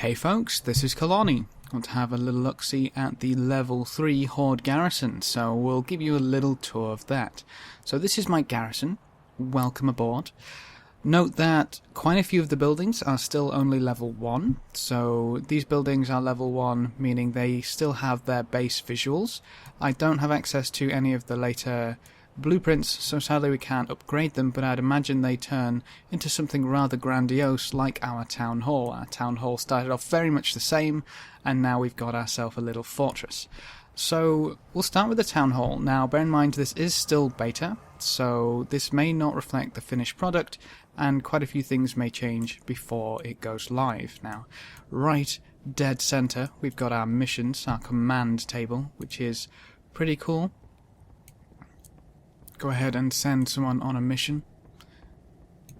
Hey folks, this is Kalani. Want to have a little look-see at the level 3 Horde Garrison, so we'll give you a little tour of that. So this is my garrison. Welcome aboard. Note that quite a few of the buildings are still only level 1, so these buildings are level 1, meaning they still have their base visuals. I don't have access to any of the later blueprints, so sadly we can't upgrade them, but I'd imagine they turn into something rather grandiose like our town hall. Our town hall started off very much the same, and now we've got ourselves a little fortress. So we'll start with the town hall. Now bear in mind this is still beta, so this may not reflect the finished product, and quite a few things may change before it goes live. Now, right dead center, we've got our missions, our command table, which is pretty cool. Go ahead and send someone on a mission.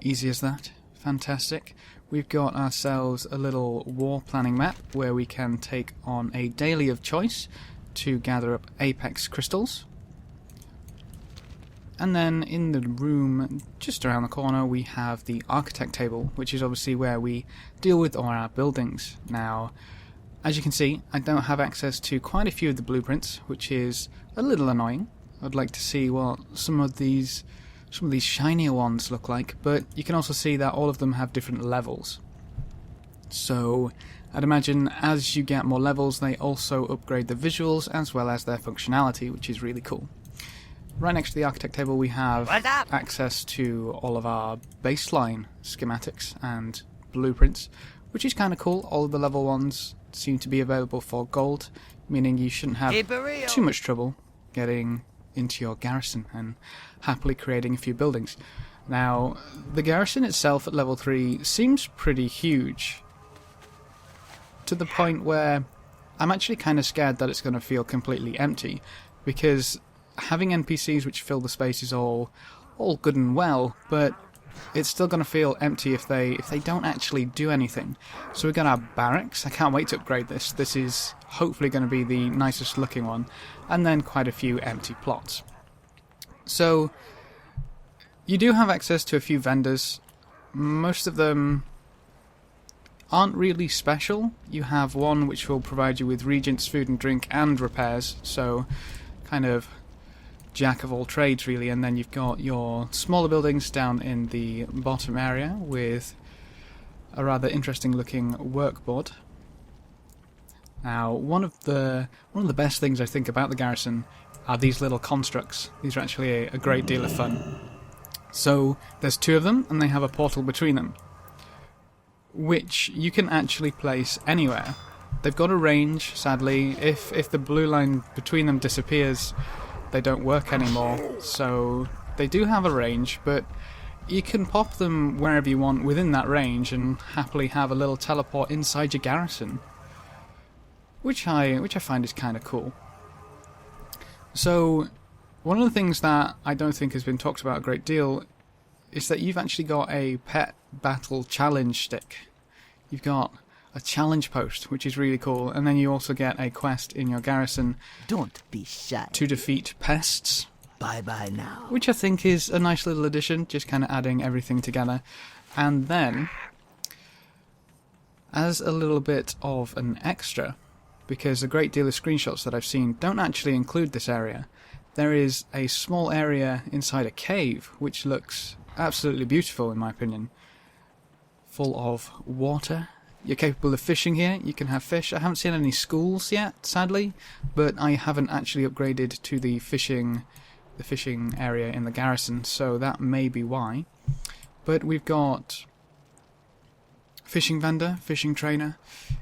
Easy as that. Fantastic. We've got ourselves a little war planning map where we can take on a daily of choice to gather up apex crystals. And then in the room just around the corner we have the architect table, which is obviously where we deal with all our buildings. Now, as you can see, I don't have access to quite a few of the blueprints, which is a little annoying. I'd like to see what some of these shinier ones look like, but you can also see that all of them have different levels. So I'd imagine as you get more levels they also upgrade the visuals as well as their functionality, which is really cool. Right next to the architect table we have access to all of our baseline schematics and blueprints, which is kind of cool. All of the level ones seem to be available for gold, meaning you shouldn't have too much trouble getting into your garrison and happily creating a few buildings. Now, the garrison itself at level 3 seems pretty huge, to the point where I'm actually kind of scared that it's going to feel completely empty, because having NPCs which fill the space is all good and well, but it's still going to feel empty if they don't actually do anything. So we've got our barracks. I can't wait to upgrade this. This is hopefully going to be the nicest looking one. And then quite a few empty plots. So you do have access to a few vendors. Most of them aren't really special. You have one which will provide you with regents, food and drink, and repairs. So kind of jack of all trades really, and then you've got your smaller buildings down in the bottom area with a rather interesting looking workboard. Now, one of the best things I think about the garrison are these little constructs. These are actually a great deal of fun. So there's 2 of them and they have a portal between them, which you can actually place anywhere. They've got a range, sadly. If the blue line between them disappears, they don't work anymore, so they do have a range, but you can pop them wherever you want within that range and happily have a little teleport inside your garrison, which I find is kind of cool. So one of the things that I don't think has been talked about a great deal is that you've actually got a pet battle challenge stick. You've got a challenge post, which is really cool, and then you also get a quest in your garrison. Don't be shy. To defeat pests. Bye-bye now. Which I think is a nice little addition, just kind of adding everything together. And then, as a little bit of an extra, because a great deal of screenshots that I've seen don't actually include this area, there is a small area inside a cave, which looks absolutely beautiful in my opinion. Full of water. You're capable of fishing here. You can have fish. I haven't seen any schools yet, sadly, but I haven't actually upgraded to the fishing area in the garrison, so that may be why. But we've got fishing vendor, fishing trainer.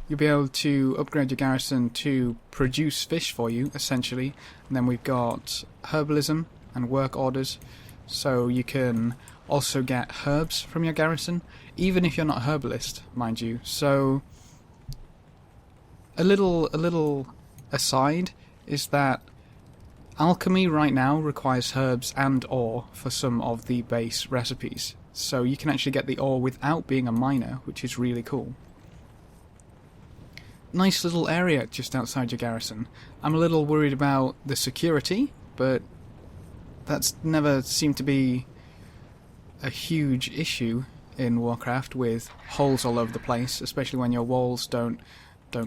You'll be able to upgrade your garrison to produce fish for you, essentially. And then we've got herbalism and work orders, so you can also get herbs from your garrison, even if you're not a herbalist, mind you. So a little aside is that alchemy right now requires herbs and ore for some of the base recipes. So you can actually get the ore without being a miner, which is really cool. Nice little area just outside your garrison. I'm a little worried about the security, but that's never seemed to be a huge issue in Warcraft with holes all over the place, especially when your walls don't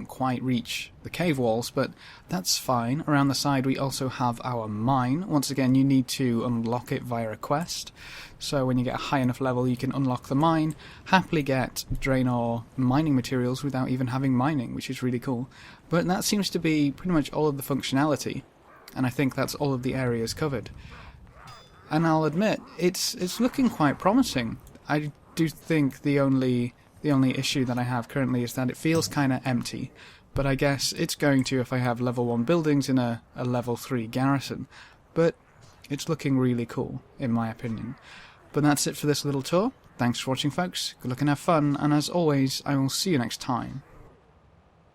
quite reach the cave walls, but that's fine. Around the side we also have our mine. Once again, you need to unlock it via a quest, so when you get a high enough level you can unlock the mine, happily get Draenor mining materials without even having mining, which is really cool. But that seems to be pretty much all of the functionality, and I think that's all of the areas covered. And I'll admit, it's looking quite promising. I do think the only issue that I have currently is that it feels kind of empty, but I guess it's going to if I have level 1 buildings in a level 3 garrison. But it's looking really cool, in my opinion. But that's it for this little tour. Thanks for watching, folks. Good luck and have fun, and as always, I will see you next time.